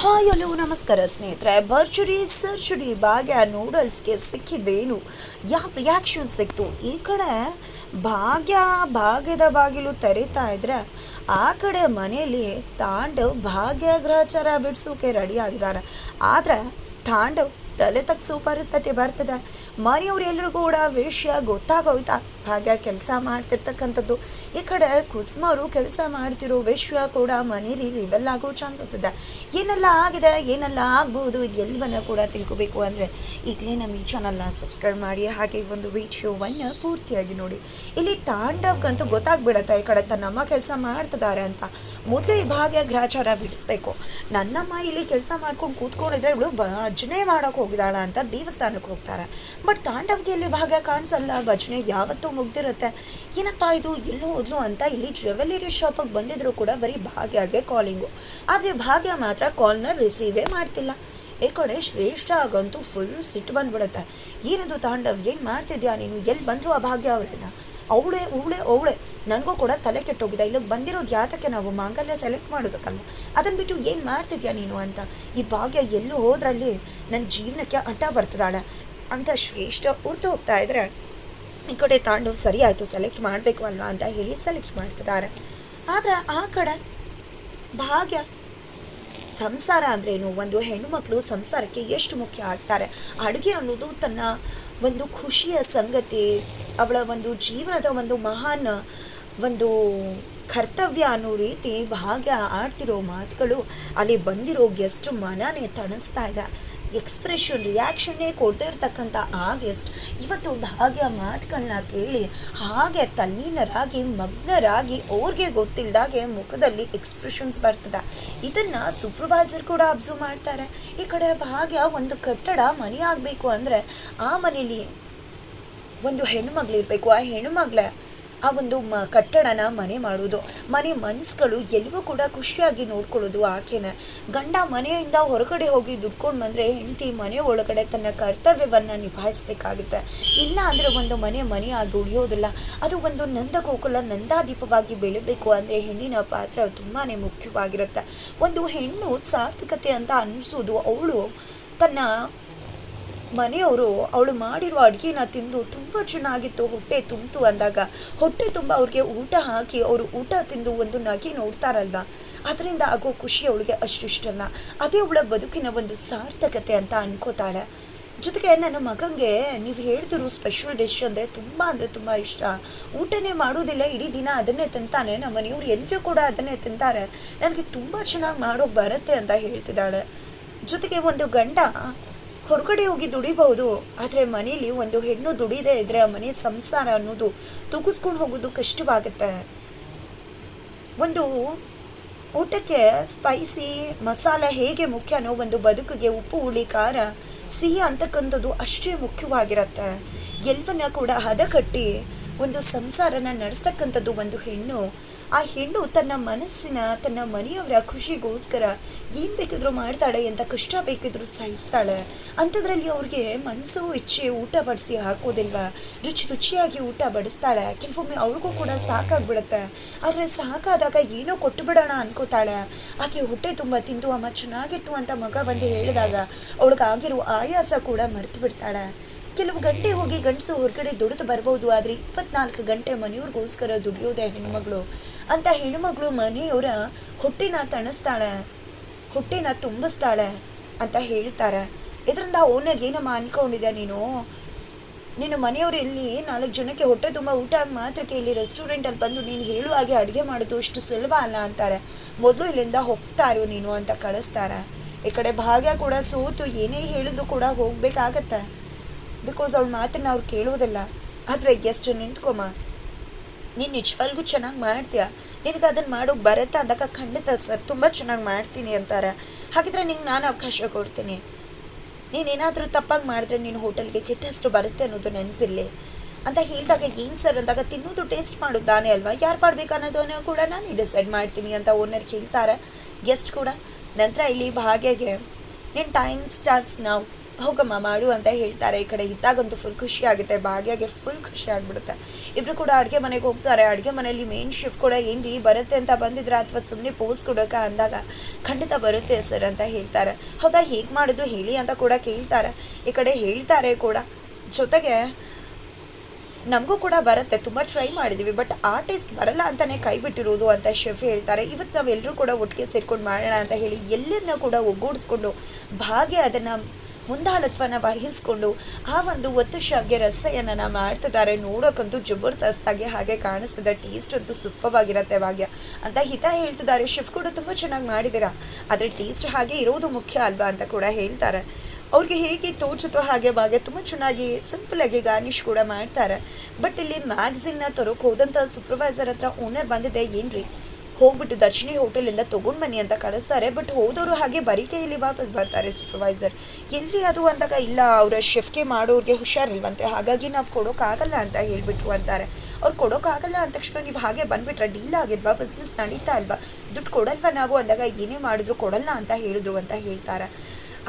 Hi hello ನಮಸ್ಕಾರ ಸ್ನೇಹಿತರೆ. ಭರ್ಜರಿ ಸರ್ಜರಿ ಭಾಗ್ಯ ನೂಡಲ್ಸ್ಗೆ ಸಿಕ್ಕಿದ್ದೇನು, ಯಾವ ರಿಯಾಕ್ಷನ್ ಸಿಕ್ತು? ಈ ಕಡೆ ಭಾಗ್ಯದ ಬಾಗಿಲು ತೆರೀತಾ ಇದ್ರೆ ಆ ಕಡೆ ಮನೆಯಲ್ಲಿ ತಾಂಡವ್ ಭಾಗ್ಯ ಗ್ರಹಚಾರ ಬಿಡಿಸೋಕೆ ರೆಡಿ ಆಗಿದ್ದಾರೆ. ಆದರೆ ತಾಂಡವ್ ತಲೆ ತಗ್ಸೋ ಪರಿಸ್ಥಿತಿ ಬರ್ತದೆ. ಮನೆಯವ್ರು ಎಲ್ಲರೂ ಕೂಡ ವಿಷಯ ಗೊತ್ತಾಗೋಯ್ತಾ ಭಾಗ್ಯ ಕೆಲಸ ಮಾಡ್ತಿರ್ತಕ್ಕಂಥದ್ದು. ಈ ಕಡೆ ಕುಸುಮರು ಕೆಲಸ ಮಾಡ್ತಿರೋ ವಿಷಯ ಕೂಡ ಮನೇಲಿ ರಿವೆಲ್ ಆಗೋ ಚಾನ್ಸಸ್ ಇದೆ. ಏನೆಲ್ಲ ಆಗಿದೆ, ಏನೆಲ್ಲ ಆಗ್ಬೋದು, ಇದೆಲ್ಲವನ್ನ ಕೂಡ ತಿಳ್ಕೊಬೇಕು ಅಂದರೆ ಈಗಲೇ ನಮ್ಮ ಈ ಚಾನಲ್ನ ಸಬ್ಸ್ಕ್ರೈಬ್ ಮಾಡಿ, ಹಾಗೆ ಒಂದು ವಿಡಿಯೋವನ್ನು ಪೂರ್ತಿಯಾಗಿ ನೋಡಿ. ಇಲ್ಲಿ ತಾಂಡವ್ಗಂತೂ ಗೊತ್ತಾಗ್ಬಿಡತ್ತೆ ಈ ಕಡೆ ತನ್ನಮ್ಮ ಕೆಲಸ ಮಾಡ್ತಿದ್ದಾರೆ ಅಂತ. ಮೊದಲೇ ಈ ಭಾಗ್ಯ ಗ್ರಹಚಾರ ಬಿಡಿಸ್ಬೇಕು. ನನ್ನಮ್ಮ ಇಲ್ಲಿ ಕೆಲಸ ಮಾಡ್ಕೊಂಡು ಕೂತ್ಕೊಂಡಿದ್ರೆ ಇವಳು ಭಜನೆ ಮಾಡೋಕೆ ಹೋಗಿದ್ದಾಳ ಅಂತ ದೇವಸ್ಥಾನಕ್ಕೆ ಹೋಗ್ತಾರೆ. ಬಟ್ ತಾಂಡವ್ಗೆ ಇಲ್ಲಿ ಭಾಗ್ಯ ಕಾಣಿಸಲ್ಲ, ಭಜನೆ ಯಾವತ್ತೂ ಮುಗ್ದಿರುತ್ತೆ. ಏನಪ್ಪ ಇದು ಎಲ್ಲೋ ಹೋದ್ಲು ಅಂತ ಇಲ್ಲಿ ಜ್ಯುವೆಲ್ಲರಿ ಶಾಪಿಗೆ ಬಂದಿದ್ರು ಕೂಡ ಬರೀ ಭಾಗ್ಯಗೆ ಕಾಲಿಂಗು. ಆದರೆ ಭಾಗ್ಯ ಮಾತ್ರ ಕಾಲ್ನ ರಿಸೀವೇ ಮಾಡ್ತಿಲ್ಲ. ಈ ಕಡೆ ಶ್ರೇಷ್ಠ ಆಗಂತೂ ಫುಲ್ ಸಿಟ್ಟು ಬಂದ್ಬಿಡುತ್ತೆ. ಏನದು ತಾಂಡವ್, ಏನು ಮಾಡ್ತಿದ್ಯಾ ನೀನು? ಎಲ್ಲಿ ಬಂದರು ಆ ಭಾಗ್ಯ ಅವರೆಲ್ಲ? ಅವಳೆ ನನಗೂ ಕೂಡ ತಲೆ ಕೆಟ್ಟೋಗಿದೆ. ಇಲ್ಲಿಗೆ ಬಂದಿರೋದು ಯಾತಕ್ಕೆ? ನಾವು ಮಾಂಗಲ್ಯ ಸೆಲೆಕ್ಟ್ ಮಾಡೋದಕ್ಕಲ್ಲ. ಅದನ್ನು ಬಿಟ್ಟು ಏನು ಮಾಡ್ತಿದ್ಯಾ ನೀನು ಅಂತ. ಈ ಭಾಗ್ಯ ಎಲ್ಲೂ ಹೋದ್ರಲ್ಲಿ ನನ್ನ ಜೀವನಕ್ಕೆ ಅಡ್ಡ ಬರ್ತದಾಳೆ ಅಂತ ಶ್ರೇಷ್ಠ ಉರ್ತು ಹೋಗ್ತಾ ಇದ್ರೆ ಈ ಕಡೆ ತಾಂಡವ್ ಸರಿ ಆಯಿತು, ಸೆಲೆಕ್ಟ್ ಮಾಡಬೇಕು ಅಲ್ವಾ ಅಂತ ಹೇಳಿ ಸೆಲೆಕ್ಟ್ ಮಾಡ್ತಿದ್ದಾರೆ. ಆದರೆ ಆ ಕಡೆ ಭಾಗ್ಯ ಸಂಸಾರ ಅಂದ್ರೇನು, ಒಂದು ಹೆಣ್ಣು ಮಕ್ಕಳು ಸಂಸಾರಕ್ಕೆ ಎಷ್ಟು ಮುಖ್ಯ ಆಗ್ತಾರೆ. ಅಡುಗೆ ಅನ್ನೋದು ತನ್ನ ಒಂದು ಖುಷಿಯ ಸಂಗತಿ, ಅವಳ ಒಂದು ಜೀವನದ ಒಂದು ಮಹಾನ್ ಒಂದು ಕರ್ತವ್ಯ ಅನ್ನೋ ರೀತಿ ಭಾಗ್ಯ ಆಡ್ತಿರೋ ಮಾತುಗಳು ಅಲ್ಲಿ ಬಂದಿರೋ ಗೆಸ್ಟ್ ಮನನೇ ತಣಿಸ್ತಾ ಇದೆ. ಎಕ್ಸ್ಪ್ರೆಷನ್ ರಿಯಾಕ್ಷನ್ನೇ ಕೊಡ್ತಾ ಇರ್ತಕ್ಕಂಥ ಆ ಗೆಸ್ಟ್ ಇವತ್ತು ಭಾಗ್ಯ ಮಾತುಗಳನ್ನ ಕೇಳಿ ಹಾಗೆ ತಲ್ಲೀನರಾಗಿ ಮಗ್ನರಾಗಿ ಅವ್ರಿಗೆ ಗೊತ್ತಿಲ್ಲದಾಗೆ ಮುಖದಲ್ಲಿ ಎಕ್ಸ್ಪ್ರೆಷನ್ಸ್ ಬರ್ತದೆ. ಇದನ್ನು ಸೂಪರ್ವೈಸರ್ ಕೂಡ ಅಬ್ಸರ್ವ್ ಮಾಡ್ತಾರೆ. ಈ ಕಡೆ ಭಾಗ್ಯ ಒಂದು ಕಟ್ಟಡ ಮನೆ ಆಗಬೇಕು ಅಂದರೆ ಆ ಮನೇಲಿ ಒಂದು ಹೆಣ್ಣುಮಗಳಿರಬೇಕು. ಆ ಹೆಣ್ಣುಮಗಳೇ ಆ ಒಂದು ಕಟ್ಟಡನ ಮನೆ ಮಾಡೋದು. ಮನೆ ಮನಸ್ಸುಗಳು ಎಲ್ಲವೂ ಕೂಡ ಖುಷಿಯಾಗಿ ನೋಡ್ಕೊಳ್ಳೋದು ಆಕೆನ. ಗಂಡ ಮನೆಯಿಂದ ಹೊರಗಡೆ ಹೋಗಿ ದುಡ್ಕೊಂಡು ಬಂದರೆ ಹೆಂಡತಿ ಮನೆ ಒಳಗಡೆ ತನ್ನ ಕರ್ತವ್ಯವನ್ನು ನಿಭಾಯಿಸಬೇಕಾಗುತ್ತೆ. ಇಲ್ಲ ಅಂದರೆ ಒಂದು ಮನೆಯಾಗಿ ಉಳಿಯೋದಿಲ್ಲ. ಅದು ಒಂದು ನಂದಗೋಕುಲ ನಂದಾದೀಪವಾಗಿ ಬೆಳಿಬೇಕು ಅಂದರೆ ಹೆಣ್ಣಿನ ಪಾತ್ರ ತುಂಬಾ ಮುಖ್ಯವಾಗಿರುತ್ತೆ. ಒಂದು ಹೆಣ್ಣು ಸಾರ್ಥಕತೆ ಅಂತ ಅನ್ನಿಸೋದು ಅವಳು ತನ್ನ ಮನೆಯವರು ಅವಳು ಮಾಡಿರುವ ಅಡುಗೆನ ತಿಂದು ತುಂಬ ಚೆನ್ನಾಗಿತ್ತು, ಹೊಟ್ಟೆ ತುಂಬಿತು ಅಂದಾಗ ಹೊಟ್ಟೆ ತುಂಬ ಅವ್ರಿಗೆ ಊಟ ಹಾಕಿ ಅವರು ಊಟ ತಿಂದು ಒಂದು ನಗೆ ನೋಡ್ತಾರಲ್ವ, ಅದರಿಂದ ಆಗೋ ಖುಷಿ ಅವಳಿಗೆ ಅಷ್ಟಿಷ್ಟಲ್ಲ. ಅದೇ ಅವಳ ಬದುಕಿನ ಒಂದು ಸಾರ್ಥಕತೆ ಅಂತ ಅನ್ಕೋತಾಳೆ. ಜೊತೆಗೆ ನನ್ನ ಮಗನಿಗೆ ನೀವು ಹೇಳ್ತಿರೋ ಸ್ಪೆಷಲ್ ಡಿಶ್ ಅಂದರೆ ತುಂಬ ಇಷ್ಟ. ಊಟನೇ ಮಾಡೋದಿಲ್ಲ, ಇಡೀ ದಿನ ಅದನ್ನೇ ತಿಂತಾನೆ. ನಮ್ಮ ಮನೆಯವ್ರು ಎಲ್ಲರೂ ಕೂಡ ಅದನ್ನೇ ತಿಂತಾರೆ. ನನಗೆ ತುಂಬ ಚೆನ್ನಾಗಿ ಮಾಡೋಕ್ಕೆ ಬರುತ್ತೆ ಅಂತ ಹೇಳ್ತಿದ್ದಾಳೆ. ಜೊತೆಗೆ ಒಂದು ಗಂಡ ಹೊರಗಡೆ ಹೋಗಿ ದುಡಿಬಹುದು, ಆದರೆ ಮನೇಲಿ ಒಂದು ಹೆಣ್ಣು ದುಡಿದೇ ಇದ್ದರೆ ಆ ಮನೆ ಸಂಸಾರ ಅನ್ನೋದು ತುಗಿಸ್ಕೊಂಡು ಹೋಗೋದು ಕಷ್ಟವಾಗುತ್ತೆ. ಒಂದು ಊಟಕ್ಕೆ ಸ್ಪೈಸಿ ಮಸಾಲೆ ಹೇಗೆ ಮುಖ್ಯನೋ ಒಂದು ಬದುಕಿಗೆ ಉಪ್ಪು ಹುಳಿ ಖಾರ ಸಿಹಿ ಅಂತಕ್ಕಂಥದ್ದು ಅಷ್ಟೇ ಮುಖ್ಯವಾಗಿರುತ್ತೆ. ಎಲ್ಲವನ್ನ ಕೂಡ ಹದಕಟ್ಟಿ ಒಂದು ಸಂಸಾರನ ನಡೆಸ್ತಕ್ಕಂಥದ್ದು ಒಂದು ಹೆಣ್ಣು. ಆ ಹೆಣ್ಣು ತನ್ನ ಮನಸ್ಸಿನ ತನ್ನ ಮನೆಯವರ ಖುಷಿಗೋಸ್ಕರ ಏನು ಬೇಕಿದ್ರೂ ಮಾಡ್ತಾಳೆ, ಅಂತ ಕಷ್ಟ ಬೇಕಿದ್ರೂ ಸಹಿಸ್ತಾಳೆ. ಅಂಥದ್ರಲ್ಲಿ ಅವ್ರಿಗೆ ಮನಸ್ಸು ಇಚ್ಛೆ ಊಟ ಬಡಿಸಿ ಹಾಕೋದಿಲ್ವ, ರುಚಿಯಾಗಿ ಊಟ ಬಡಿಸ್ತಾಳೆ. ಕೆಲವೊಮ್ಮೆ ಅವಳಿಗೂ ಕೂಡ ಸಾಕಾಗ್ಬಿಡುತ್ತೆ. ಆದರೆ ಸಾಕಾದಾಗ ಏನೋ ಕೊಟ್ಟು ಬಿಡೋಣ ಅನ್ಕೋತಾಳೆ. ಆದರೆ ಹೊಟ್ಟೆ ತುಂಬ ತಿಂದು ಅಮ್ಮ ಚೆನ್ನಾಗಿತ್ತು ಅಂತ ಮಗ ಬಂದು ಹೇಳಿದಾಗ ಅವಳಿಗಾಗಿರೋ ಆಯಾಸ ಕೂಡ ಮರೆತು ಬಿಡ್ತಾಳೆ. ಕೆಲವು ಗಂಟೆ ಹೋಗಿ ಗಂಡಸು ಹೊರಗಡೆ ದುಡಿದು ಬರ್ಬೋದು, ಆದರೆ 24 ಗಂಟೆ ಮನೆಯವ್ರಿಗೋಸ್ಕರ ದುಡಿಯೋದೇ ಹೆಣ್ಮಗಳು. ಅಂತ ಹೆಣ್ಮಗಳು ಮನೆಯವರ ಹೊಟ್ಟೆನ ತಣಿಸ್ತಾಳೆ, ಹೊಟ್ಟೆನ ತುಂಬಿಸ್ತಾಳೆ ಅಂತ ಹೇಳ್ತಾರೆ. ಇದರಿಂದ ಓನರ್ ಏನಮ್ಮ ಅಂದ್ಕೊಂಡಿದ್ದೆ ನೀನು ಮನೆಯವರು ಇಲ್ಲಿ 4 ಜನಕ್ಕೆ ಹೊಟ್ಟೆ ತುಂಬ ಊಟ ಆಗಿ ಮಾತ್ರಕ್ಕೆ ಇಲ್ಲಿ ರೆಸ್ಟೋರೆಂಟಲ್ಲಿ ಬಂದು ನೀನು ಹೇಳುವ ಹಾಗೆ ಅಡುಗೆ ಮಾಡೋದು ಅಷ್ಟು ಸುಲಭ ಅಲ್ಲ ಅಂತಾರೆ. ಮೊದಲು ಇಲ್ಲಿಂದ ಹೋಗ್ತಾರೋ ನೀನು ಅಂತ ಕಳಿಸ್ತಾರೆ. ಈ ಕಡೆ ಭಾಗ್ಯ ಕೂಡ ಸೋತು ಏನೇ ಹೇಳಿದ್ರು ಕೂಡ ಹೋಗಬೇಕಾಗತ್ತೆ. ಬಿಕಾಸ್ ಅವಳ ಮಾತನ್ನ ಅವ್ರು ಕೇಳೋದಿಲ್ಲ. ಆದರೆ ಗೆಸ್ಟ್ ನಿಂತ್ಕೊಮ್ಮ, ನೀನು ನಿಜವಾಗ್ಲೂ ಚೆನ್ನಾಗಿ ಮಾಡ್ತೀಯ, ನಿನಗೆ ಅದನ್ನು ಮಾಡೋಕೆ ಬರುತ್ತೆ ಅಂದಾಗ ಖಂಡಿತ ಸರ್ ತುಂಬ ಚೆನ್ನಾಗಿ ಮಾಡ್ತೀನಿ ಅಂತಾರೆ. ಹಾಗಿದ್ರೆ ನಿಂಗೆ ನಾನು ಅವಕಾಶ ಕೊಡ್ತೀನಿ. ನೀನೇನಾದರೂ ತಪ್ಪಾಗಿ ಮಾಡಿದ್ರೆ ನೀನು ಹೋಟೆಲ್ಗೆ ಕೆಟ್ಟ ಹೆಸರು ಬರುತ್ತೆ ಅನ್ನೋದು ನೆನಪಿರಲಿ ಅಂತ ಹೇಳಿದಾಗ ಏನು ಸರ್ ಅಂದಾಗ ತಿನ್ನೋದು ಟೇಸ್ಟ್ ಮಾಡೋದು ತಾನೇ ಅಲ್ವಾ, ಯಾರು ಮಾಡಬೇಕು ಅನ್ನೋದನ್ನು ಕೂಡ ನಾನು ಡಿಸೈಡ್ ಮಾಡ್ತೀನಿ ಅಂತ ಓನರ್ ಹೇಳ್ತಾರೆ. ಗೆಸ್ಟ್ ಕೂಡ ನಂತರ ಇಲ್ಲಿ ಭಾಗ್ಯಗೆ ನಿನ್ನ ಟೈಮ್ ಸ್ಟಾರ್ಟ್ಸ್ ನಾವು ಹೋಗಮ್ಮ ಮಾಡು ಅಂತ ಹೇಳ್ತಾರೆ. ಈ ಕಡೆ ಹಿತಾಗಂತೂ ಫುಲ್ ಖುಷಿ ಆಗುತ್ತೆ, ಭಾಗ್ಯಗೆ ಫುಲ್ ಖುಷಿ ಆಗಿಬಿಡುತ್ತೆ. ಇಬ್ಬರು ಕೂಡ ಅಡುಗೆ ಮನೆಗೆ ಹೋಗ್ತಾರೆ. ಅಡುಗೆ ಮನೆಯಲ್ಲಿ ಮೇನ್ ಶಿಫ್ಟ್ ಕೂಡ ಏನ್ರಿ ಬರುತ್ತೆ ಅಂತ ಬಂದಿದ್ರೆ ಅಥವಾ ಸುಮ್ಮನೆ ಪೋಸ್ಟ್ ಕೊಡೋಕೆ ಅಂದಾಗ ಖಂಡಿತ ಬರುತ್ತೆ ಸರ್ ಅಂತ ಹೇಳ್ತಾರೆ. ಹೌದಾ ಹೇಗೆ ಮಾಡೋದು ಹೇಳಿ ಅಂತ ಕೂಡ ಕೇಳ್ತಾರೆ. ಈ ಕಡೆ ಹೇಳ್ತಾರೆ ಕೂಡ, ಜೊತೆಗೆ ನಮಗೂ ಕೂಡ ಬರುತ್ತೆ, ತುಂಬ ಟ್ರೈ ಮಾಡಿದ್ದೀವಿ, ಬಟ್ ಆ ಟೇಸ್ಟ್ ಬರಲ್ಲ ಅಂತಲೇ ಕೈ ಬಿಟ್ಟಿರೋದು ಅಂತ ಶೆಫ್ ಹೇಳ್ತಾರೆ. ಇವತ್ತು ನಾವೆಲ್ಲರೂ ಕೂಡ ಒಟ್ಟಿಗೆ ಸೇರ್ಕೊಂಡು ಮಾಡೋಣ ಅಂತ ಹೇಳಿ ಎಲ್ಲರನ್ನ ಕೂಡ ಒಗ್ಗೂಡಿಸ್ಕೊಂಡು ಭಾಗ್ಯ ಅದನ್ನು ಮುಂದಾಳತ್ವನ ವಹಿಸ್ಕೊಂಡು ಆ ಒಂದು ಒತ್ತು ಶಾವಿಗೆ ರಸೆಯನ್ನು ಮಾಡ್ತಿದ್ದಾರೆ. ನೋಡೋಕ್ಕಂತೂ ಜಬರ್ದಸ್ತಾಗಿ ಹಾಗೆ ಕಾಣಿಸ್ತಿದೆ. ಟೇಸ್ಟ್ ಅಂತೂ ಸೂಪರ್ವಾಗಿರುತ್ತೆ ಭಾಗ್ಯ ಅಂತ ಹಿತ ಹೇಳ್ತಿದ್ದಾರೆ. ಶೆಫ್ ಕೂಡ ತುಂಬ ಚೆನ್ನಾಗಿ ಮಾಡಿದ್ದೀರಾ, ಆದರೆ ಟೇಸ್ಟ್ ಹಾಗೆ ಇರೋದು ಮುಖ್ಯ ಅಲ್ವಾ ಅಂತ ಕೂಡ ಹೇಳ್ತಾರೆ. ಅವ್ರಿಗೆ ಹೇಗೆ ತೋಚುತ್ತೋ ಹಾಗೆ ಭಾಗ್ಯ ತುಂಬ ಚೆನ್ನಾಗಿ ಸಿಂಪಲಾಗಿ ಗಾರ್ನಿಷ್ ಕೂಡ ಮಾಡ್ತಾರೆ. ಬಟ್ ಇಲ್ಲಿ ಮ್ಯಾಗ್ಝಿನ್ನ ತರೋಕೆ ಹೋದಂಥ ಸೂಪರ್ವೈಸರ್ ಹತ್ರ ಓನರ್ ಬಂದಿದೆ, ಏನ್ರಿ ಹೋಗ್ಬಿಟ್ಟು ದರ್ಶಿನಿ ಹೋಟೆಲಿಂದ ತೊಗೊಂಡು ಬನ್ನಿ ಅಂತ ಕಳಿಸ್ತಾರೆ. ಬಟ್ ಹೋದವರು ಹಾಗೆ ಬರಿಕೆಯಲ್ಲಿ ವಾಪಸ್ ಬರ್ತಾರೆ. ಸೂಪರ್ವೈಸರ್ ಎಲ್ರಿ ಅದು ಅಂದಾಗ, ಇಲ್ಲ ಅವರ ಶೆಫ್ಗೆ ಮಾಡೋರಿಗೆ ಹುಷಾರಿಲ್ವಂತೆ, ಹಾಗಾಗಿ ನಾವು ಕೊಡೋಕ್ಕಾಗಲ್ಲ ಅಂತ ಹೇಳಿಬಿಟ್ರು ಅಂತಾರೆ. ಅವ್ರು ಕೊಡೋಕ್ಕಾಗಲ್ಲ ಅಂದ ತಕ್ಷಣ ನೀವು ಹಾಗೆ ಬಂದುಬಿಟ್ರೆ ಡೀಲ್ ಆಗಿಲ್ವಾ, ಬಿಸ್ನೆಸ್ ನಡೀತಾ ಅಲ್ವಾ, ದುಡ್ಡು ಕೊಡಲ್ವ ನಾವು ಅಂದಾಗ, ಏನೇ ಮಾಡಿದ್ರು ಕೊಡಲ್ಲ ಅಂತ ಹೇಳಿದ್ರು ಅಂತ ಹೇಳ್ತಾರೆ.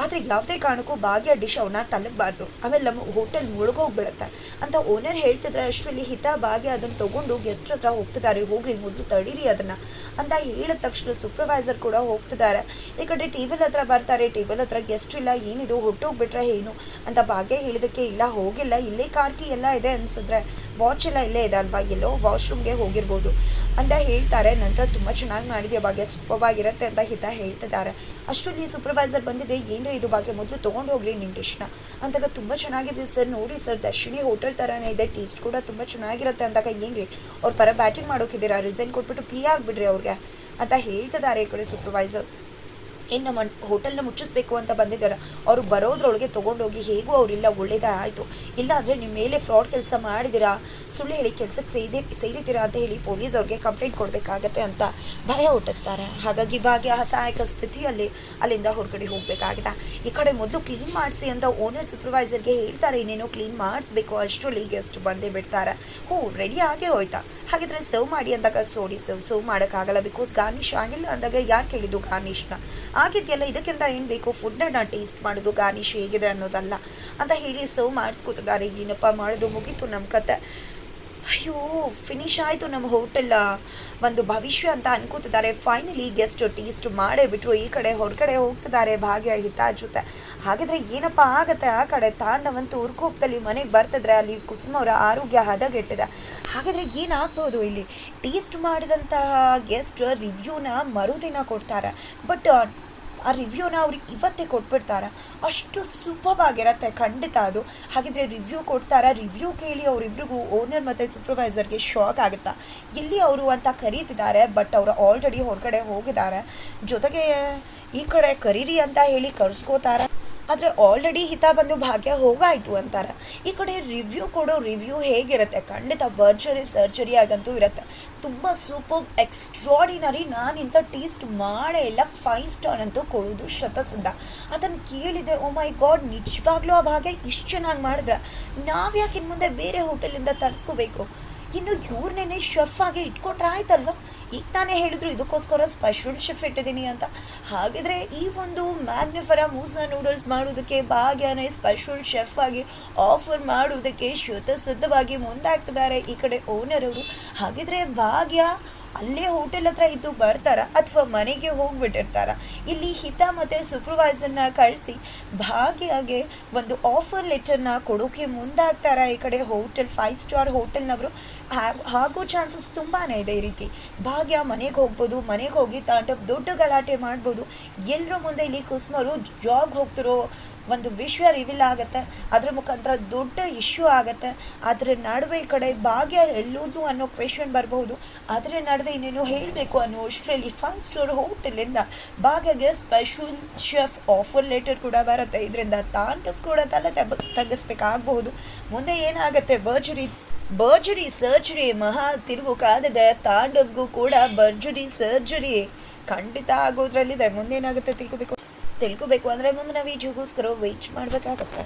ಆದರೆ ಯಾವುದೇ ಕಾರಣಕ್ಕೂ ಭಾಗ್ಯ ಡಿಶ್ ಅವನ್ನ ತಲುಪಬಾರ್ದು, ಆಮೇಲೆ ನಮ್ಮ ಹೋಟೆಲ್ ಮುಳುಗೋಗ್ಬಿಡುತ್ತೆ ಅಂತ ಓನರ್ ಹೇಳ್ತಿದ್ರೆ ಅಷ್ಟರಲ್ಲಿ ಹಿತ ಭಾಗ್ಯ ಅದನ್ನು ತೊಗೊಂಡು ಗೆಸ್ಟ್ ಹತ್ರ ಹೋಗ್ತಿದ್ದಾರೆ. ಹೋಗ್ರಿ ಮೊದಲು ತಡೀರಿ ಅದನ್ನು ಅಂತ ಹೇಳಿದ ತಕ್ಷಣ ಸೂಪರ್ವೈಸರ್ ಕೂಡ ಹೋಗ್ತಿದ್ದಾರೆ. ಈ ಕಡೆ ಟೇಬಲ್ ಹತ್ರ ಬರ್ತಾರೆ. ಟೇಬಲ್ ಹತ್ರ ಗೆಸ್ಟ್ ಇಲ್ಲ, ಏನಿದು ಹೊಟ್ಟೋಗ್ಬಿಟ್ರೆ ಏನು ಅಂತ ಭಾಗ್ಯ ಹೇಳಿದಕ್ಕೆ, ಇಲ್ಲ ಹೋಗಿಲ್ಲ, ಇಲ್ಲೇ ಕಾರ್ಕಿ ಎಲ್ಲ ಇದೆ ಅನ್ಸಿದ್ರೆ, ವಾಚ್ ಎಲ್ಲ ಇಲ್ಲೇ ಇದೆ ಅಲ್ವಾ, ಎಲ್ಲೋ ವಾಶ್ರೂಮ್ಗೆ ಹೋಗಿರ್ಬೋದು ಅಂತ ಹೇಳ್ತಾರೆ. ನಂತರ ತುಂಬ ಚೆನ್ನಾಗಿ ಮಾಡಿದೆಯಾ ಭಾಗ್ಯ, ಸೂಪರ್ವಾಗಿರುತ್ತೆ ಅಂತ ಹಿತ ಹೇಳ್ತಿದ್ದಾರೆ. ಅಷ್ಟರಲ್ಲಿ ಸೂಪರ್ವೈಸರ್ ಬಂದಿದೆ, ಏನು ಇದು ಭಾಗ್ಯ ಮೊದಲು ತೊಗೊಂಡು ಹೋಗ್ರಿ ನಿಮ್ಮ ಡಿಶ್ನ ಅಂತಾಗ, ತುಂಬ ಚೆನ್ನಾಗಿದೆ ಸರ್, ನೋಡಿ ಸರ್ ದರ್ಶಿನಿ ಹೋಟೆಲ್ ಥರನೇ ಇದೆ, ಟೇಸ್ಟ್ ಕೂಡ ತುಂಬ ಚೆನ್ನಾಗಿರುತ್ತೆ ಅಂದಾಗ, ಏನ್ರಿ ಅವ್ರ ಪರ ಬ್ಯಾಟಿಂಗ್ ಮಾಡೋಕಿದ್ದೀರಾ, ರಿಸೈನ್ ಕೊಟ್ಬಿಟ್ಟು ಪಿ ಆಗಿಬಿಡ್ರಿ ಅವ್ರಿಗೆ ಅಂತ ಹೇಳ್ತಿದ್ದಾರೆ. ಈ ಕಡೆ ಸೂಪರ್ವೈಸರ್ ಏನು ನಮ್ಮ ಹೋಟೆಲ್ನ ಮುಚ್ಚಿಸ್ಬೇಕು ಅಂತ ಬಂದಿದ್ದಾರೆ. ಅವರು ಬರೋದ್ರೊಳಗೆ ತೊಗೊಂಡೋಗಿ, ಹೇಗೂ ಅವರಿಲ್ಲ ಒಳ್ಳೇದೇ ಆಯಿತು, ಇಲ್ಲ ಅಂದರೆ ನಿಮ್ಮ ಮೇಲೆ ಫ್ರಾಡ್ ಕೆಲಸ ಮಾಡಿದ್ದೀರಾ, ಸುಳ್ಳು ಹೇಳಿ ಕೆಲಸಕ್ಕೆ ಸೇರಿದ್ದೀರಾ ಅಂತ ಹೇಳಿ ಪೊಲೀಸ್ ಅವ್ರಿಗೆ ಕಂಪ್ಲೇಂಟ್ ಕೊಡಬೇಕಾಗತ್ತೆ ಅಂತ ಭಯ ಹುಟ್ಟಿಸ್ತಾರೆ. ಹಾಗಾಗಿ ಭಾಗ್ಯ ಅಸಹಾಯಕ ಸ್ಥಿತಿಯಲ್ಲಿ ಅಲ್ಲಿಂದ ಹೊರಗಡೆ ಹೋಗಬೇಕಾಗಿದೆ. ಈ ಕಡೆ ಮೊದಲು ಕ್ಲೀನ್ ಮಾಡಿಸಿ ಅಂತ ಓನರ್ ಸೂಪರ್ವೈಸರ್ಗೆ ಹೇಳ್ತಾರೆ, ಇನ್ನೇನೋ ಕ್ಲೀನ್ ಮಾಡಿಸ್ಬೇಕು. ಅಷ್ಟರಲ್ಲಿ ಗೆಸ್ಟ್ ಬಂದೇ ಬಿಡ್ತಾರೆ. ರೆಡಿ ಆಗೇ ಹೋಯ್ತಾ, ಹಾಗಿದ್ರೆ ಸರ್ವ್ ಮಾಡಿ ಅಂದಾಗ, ಸಾರಿ ಸರ್ವ್ ಮಾಡೋಕ್ಕಾಗಲ್ಲ, ಬಿಕಾಸ್ ಗಾರ್ನಿಷ್ ಆಗಿಲ್ಲ ಅಂದಾಗ, ಯಾರು ಕೇಳಿದ್ದು ಗಾರ್ನಿಷ್ನ, ಆಗಿದೆಯಲ್ಲ ಇದಕ್ಕಿಂತ ಏನು ಬೇಕು, ಫುಡ್ನ ಟೇಸ್ಟ್ ಮಾಡೋದು, ಗಾರ್ನಿಷ್ ಹೇಗಿದೆ ಅನ್ನೋದಲ್ಲ ಅಂತ ಹೇಳಿ ಸರ್ವ್ ಮಾಡಿಸ್ಕೊತಿದ್ದಾರೆ. ಏನಪ್ಪ ಮಾಡೋದು, ಮುಗೀತು ನಮ್ಮ ಕತೆ, ಅಯ್ಯೋ ಫಿನಿಶ್ ಆಯಿತು ನಮ್ಮ ಹೋಟೆಲ್ ಒಂದು ಭವಿಷ್ಯ ಅಂತ ಅನ್ಕೋತಿದ್ದಾರೆ. ಫೈನಲಿ ಗೆಸ್ಟ್ ಟೇಸ್ಟ್ ಮಾಡೇ ಬಿಟ್ಟರು. ಈ ಕಡೆ ಹೊರಗಡೆ ಹೋಗ್ತಿದ್ದಾರೆ ಭಾಗ್ಯ ಹಿತ ಜೊತೆ. ಹಾಗಿದ್ರೆ ಏನಪ್ಪ ಆಗತ್ತೆ, ಆ ಕಡೆ ತಾಂಡವಂತೂ ಉರ್ಕೋಪ್ತಲ್ಲಿ ಮನೆಗೆ ಬರ್ತಿದ್ರೆ ಅಲ್ಲಿ ಕುಸುಮ ಅವರ ಆರೋಗ್ಯ ಹದಗೆಟ್ಟಿದೆ. ಹಾಗಾದರೆ ಏನಾಗ್ಬೋದು, ಇಲ್ಲಿ ಟೇಸ್ಟ್ ಮಾಡಿದಂತಹ ಗೆಸ್ಟ್ ರಿವ್ಯೂನ ಮರುದಿನ ಕೊಡ್ತಾರೆ, ಬಟ್ ಆ ರಿವ್ಯೂನ ಅವ್ರಿಗೆ ಇವತ್ತೇ ಕೊಟ್ಬಿಡ್ತಾರೆ. ಅಷ್ಟು ಸೂಪರ್ವಾಗಿರುತ್ತೆ ಖಂಡಿತ ಅದು. ಹಾಗಿದ್ರೆ ರಿವ್ಯೂ ಕೊಡ್ತಾರೆ, ರಿವ್ಯೂ ಕೇಳಿ ಅವರಿಬ್ರಿಗೂ ಓನರ್ ಮತ್ತು ಸೂಪರ್ವೈಸರ್ಗೆ ಶಾಕ್ ಆಗುತ್ತಾ, ಎಲ್ಲಿ ಅವರು ಅಂತ ಕರೀತಿದ್ದಾರೆ, ಬಟ್ ಅವರು ಆಲ್ರೆಡಿ ಹೊರಗಡೆ ಹೋಗಿದ್ದಾರೆ. ಜೊತೆಗೆ ಈ ಕಡೆ ಕರೀರಿ ಅಂತ ಹೇಳಿ ಕರ್ಸ್ಕೋತಾರೆ, ಆದರೆ ಆಲ್ರೆಡಿ ಹಿತ ಬಂದು ಭಾಗ್ಯ ಹೋಗಾಯಿತು ಅಂತಾರೆ. ಈ ಕಡೆ ರಿವ್ಯೂ ಕೊಡೋ ರಿವ್ಯೂ ಹೇಗಿರುತ್ತೆ, ಖಂಡಿತ ಭರ್ಜರಿ ಸರ್ಜರಿ ಆಗಂತೂ ಇರುತ್ತೆ, ತುಂಬ ಸೂಪರ್ ಎಕ್ಸ್ಟ್ರಾಡಿನರಿ, ನಾನು ಇಂಥ ಟೇಸ್ಟ್ ಮಾಡೇ ಇಲ್ಲ, 5 ಸ್ಟಾರ್ ಅಂತೂ ಕೊಡೋದು ಶತಸಿದ್ಧ. ಅದನ್ನು ಕೇಳಿದೆ, ಓ ಮೈ ಗಾಡ್, ನಿಜವಾಗ್ಲೂ ಆ ಭಾಗ್ಯ ಇಷ್ಟು ಚೆನ್ನಾಗಿ ಮಾಡಿದ್ರೆ ನಾವ್ಯಾಕೆ ಇನ್ನು ಮುಂದೆ ಬೇರೆ ಹೋಟೆಲಿಂದ ತರಿಸ್ಕೋಬೇಕು, ಇನ್ನು ಇವ್ರನ್ನೇ ಶೆಫ್ ಆಗಿ ಇಟ್ಕೊಂಡ್ರೆ ಆಯ್ತಲ್ವ. ಈಗ ತಾನೇ ಹೇಳಿದ್ರು ಇದಕ್ಕೋಸ್ಕರ ಸ್ಪೆಷಲ್ ಶೆಫ್ ಇಟ್ಟಿದ್ದೀನಿ ಅಂತ. ಹಾಗಿದ್ರೆ ಈ ಒಂದು ಮ್ಯಾಗ್ನಿಫರ ಮೂಸಾ ನೂಡಲ್ಸ್ ಮಾಡೋದಕ್ಕೆ ಭಾಗ್ಯನೇ ಸ್ಪೆಷಲ್ ಶೆಫ್ ಆಗಿ ಆಫರ್ ಮಾಡೋದಕ್ಕೆ ಸಿದ್ಧವಾಗಿ ಮುಂದಾಗ್ತಿದ್ದಾರೆ ಈ ಕಡೆ ಓನರ್ ಅವರು. ಹಾಗಿದ್ರೆ ಭಾಗ್ಯ ಅಲ್ಲೇ ಹೋಟೆಲ್ ಹತ್ರ ಇದ್ದು ಬರ್ತಾರ ಅಥವಾ ಮನೆಗೆ ಹೋಗ್ಬಿಟ್ಟಿರ್ತಾರ. ಇಲ್ಲಿ ಹಿತ ಮತ್ತು ಸೂಪರ್ವೈಸರ್ನ ಕಳಿಸಿ ಭಾಗ್ಯಗೆ ಒಂದು ಆಫರ್ ಲೆಟರ್ನ ಕೊಡೋಕೆ ಮುಂದಾಗ್ತಾರ ಈ ಕಡೆ ಹೋಟೆಲ್ 5 ಸ್ಟಾರ್ ಹೋಟೆಲ್ನವರು. ಹಾಗೂ ಚಾನ್ಸಸ್ ತುಂಬಾ ಇದೆ. ಈ ರೀತಿ ಭಾಗ್ಯ ಮನೆಗೆ ಹೋಗ್ಬೋದು, ಮನೆಗೆ ಹೋಗಿ ತಾಂಡವ್ ದೊಡ್ಡ ಗಲಾಟೆ ಮಾಡ್ಬೋದು. ಎಲ್ಲರ ಮುಂದೆ ಇಲ್ಲಿ ಕುಸುಮರು ಜಾಬ್ ಹೋಗ್ತಿರೋ ಒಂದು ವಿಷಯ ರಿವೀಲ್ ಆಗುತ್ತೆ, ಅದರ ಮುಖಾಂತರ ದೊಡ್ಡ ಇಶ್ಯೂ ಆಗುತ್ತೆ. ಅದರ ನಡುವೆ ಈ ಕಡೆ ಭಾಗ್ಯ ಎಲ್ಲೋದು ಅನ್ನೋ ಕ್ವೆಶನ್ ಬರಬಹುದು. ಅದರ ನಡುವೆ ಇನ್ನೇನು ಹೇಳಬೇಕು ಅನ್ನೋ ಅಷ್ಟರಲ್ಲಿ 5 ಸ್ಟಾರ್ ಹೋಟೆಲಿಂದ ಭಾಗ್ಯಗೆ ಸ್ಪೆಷಲ್ ಶೆಫ್ ಆಫರ್ ಲೆಟರ್ ಕೂಡ ಬರುತ್ತೆ. ಇದರಿಂದ ತಾಂಡವ್ ಕೂಡ ತಲೆ ತಗ್ಗಿಸ್ಬೇಕಾಗಬಹುದು. ಮುಂದೆ ಏನಾಗುತ್ತೆ, ಭರ್ಜರಿ ಸರ್ಜರಿ ಮಹಾ ತಿರುವು ಕಾದಿದೆ. ತಾಂಡವ್ಗೂ ಕೂಡ ಭರ್ಜರಿ ಸರ್ಜರಿ ಖಂಡಿತ ಆಗೋದ್ರಲ್ಲಿದೆ. ಮುಂದೇನಾಗುತ್ತೆ ತಿಳ್ಕೊಬೇಕು ಅಂದರೆ ಮುಂದಿನ ವೀಡಿಯೋಗೋಸ್ಕರ ವೆಯ್ಟ್ ಮಾಡಬೇಕಾಗತ್ತೆ.